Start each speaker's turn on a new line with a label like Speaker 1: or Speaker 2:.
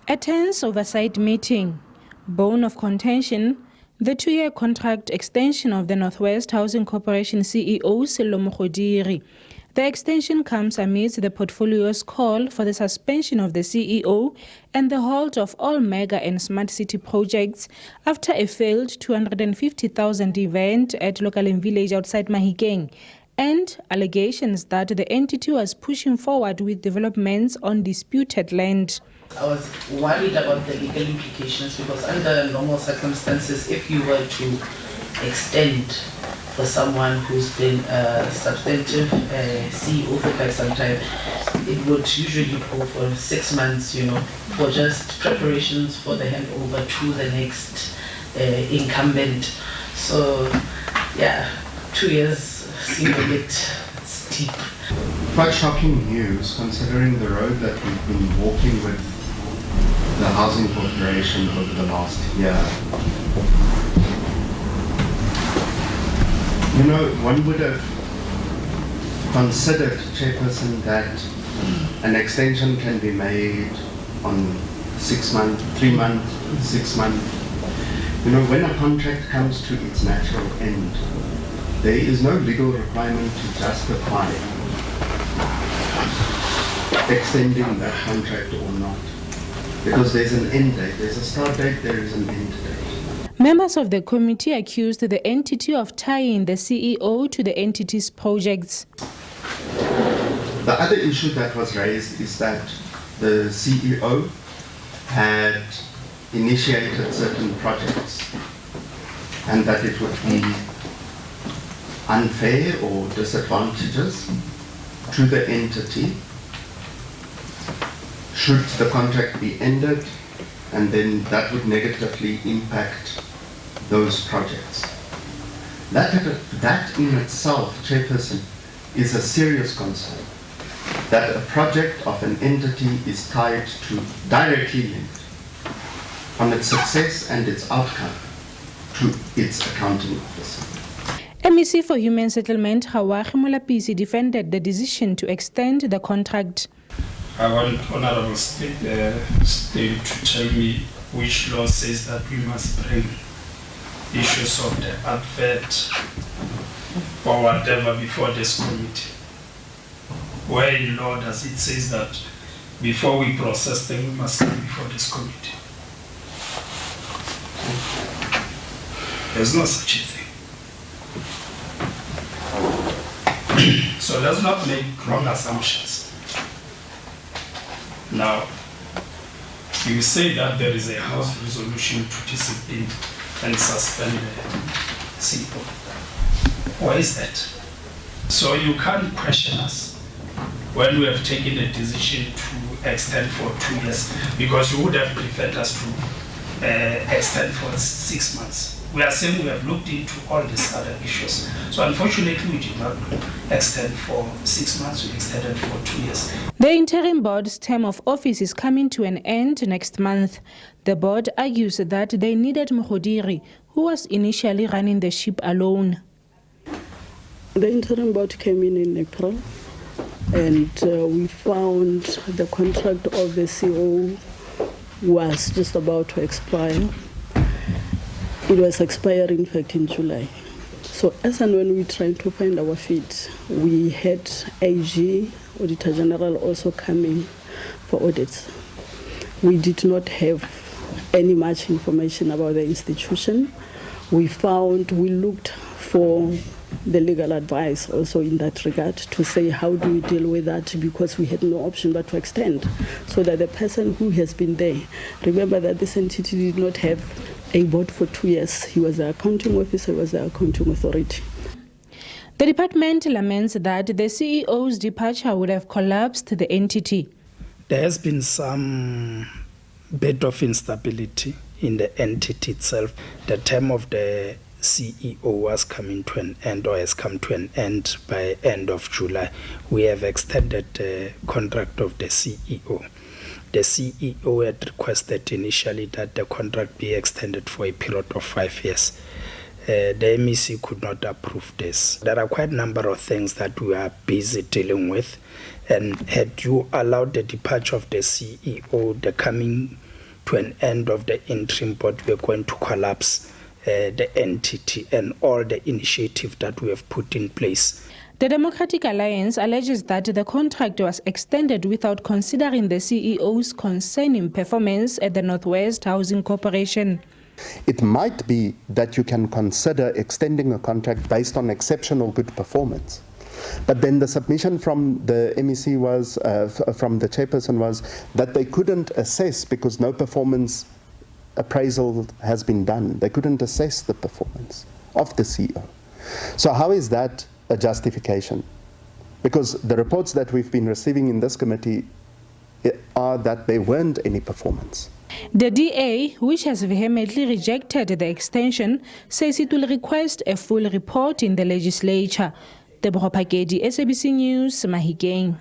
Speaker 1: A tense oversight meeting. Bone of contention, the 2-year contract extension of the Northwest Housing Corporation CEO Sello Mogodiri. The extension comes amidst the portfolio's call for the suspension of the CEO and the halt of all mega and smart city projects after a failed 250,000 event at Lokaleng Village outside Mahikeng, and allegations that the entity was pushing forward with developments on disputed land.
Speaker 2: I was worried about the legal implications because under normal circumstances, if you were to extend for someone who's been a substantive CEO for quite some time, it would usually go for 6 months, for just preparations for the handover to the next incumbent. So, yeah, 2 years seemed a bit steep.
Speaker 3: Quite shocking news considering the road that we've been walking with the Housing Corporation over the last year. One would have considered, Chairperson, that an extension can be made on 6 months, 3 months, 6 months. When a contract comes to its natural end, there is no legal requirement to justify extending that contract or not. Because there's an end date, there's a start date, there is an end date.
Speaker 1: Members of the committee accused the entity of tying the CEO to the entity's projects.
Speaker 3: The other issue that was raised is that the CEO had initiated certain projects and that it would be unfair or disadvantageous to the entity should the contract be ended, and then that would negatively impact those projects. That in itself, Chairperson, is a serious concern. That a project of an entity is tied to, directly linked on its success and its outcome to its accounting officer.
Speaker 1: MEC for Human Settlement, Hawari Molapisi, defended the decision to extend the contract.
Speaker 4: I want Honorable State to tell me which law says that we must bring issues of the advert or whatever before this committee. Where in law does it say that before we process them, we must come before this committee? There's no such a thing. So let's not make wrong assumptions. Now, you say that there is a House resolution to discipline and suspend the CEO. Why is that? So you can't question us when we have taken a decision to extend for 2 years, because you would have preferred us to extend for 6 months. We are saying we have looked into all these other issues. So unfortunately, we did not extend for 6 months, we extended for 2 years.
Speaker 1: The interim board's term of office is coming to an end next month. The board argues that they needed Mogodiri, who was initially running the ship alone.
Speaker 5: The interim board came in April, and we found the contract of the CEO was just about to expire. It was expiring, in fact, in July. So as and when we tried to find our feet, we had AG, Auditor General, also coming for audits. We did not have any much information about the institution. We looked for the legal advice also in that regard to say how do we deal with that, because we had no option but to extend, so that the person who has been there, remember that this entity did not have a board for 2 years. He was the accounting officer, he was the accounting authority.
Speaker 1: The department laments that the CEO's departure would have collapsed the entity.
Speaker 4: There has been some bit of instability in the entity itself. The term of the CEO was coming to an end, or has come to an end by end of July. We have extended the contract of the CEO. The CEO had requested initially that the contract be extended for a period of 5 years. The MEC could not approve this. There are quite a number of things that we are busy dealing with, and had you allowed the departure of the CEO, the coming
Speaker 6: to an end of the interim board, we are going to collapse the entity and all the initiative that we have put in place.
Speaker 1: The Democratic Alliance alleges that the contract was extended without considering the CEO's concerning performance at the Northwest Housing Corporation.
Speaker 3: It might be that you can consider extending a contract based on exceptional good performance. But then the submission from the MEC was, from the chairperson was that they couldn't assess because no performance appraisal has been done. They couldn't assess the performance of the CEO. So how is that a justification? Because the reports that we've been receiving in this committee are that there weren't any performance.
Speaker 1: The DA, which has vehemently rejected the extension, says it will request a full report in the legislature. Debora Pakedi, SABC News, Mahikeng.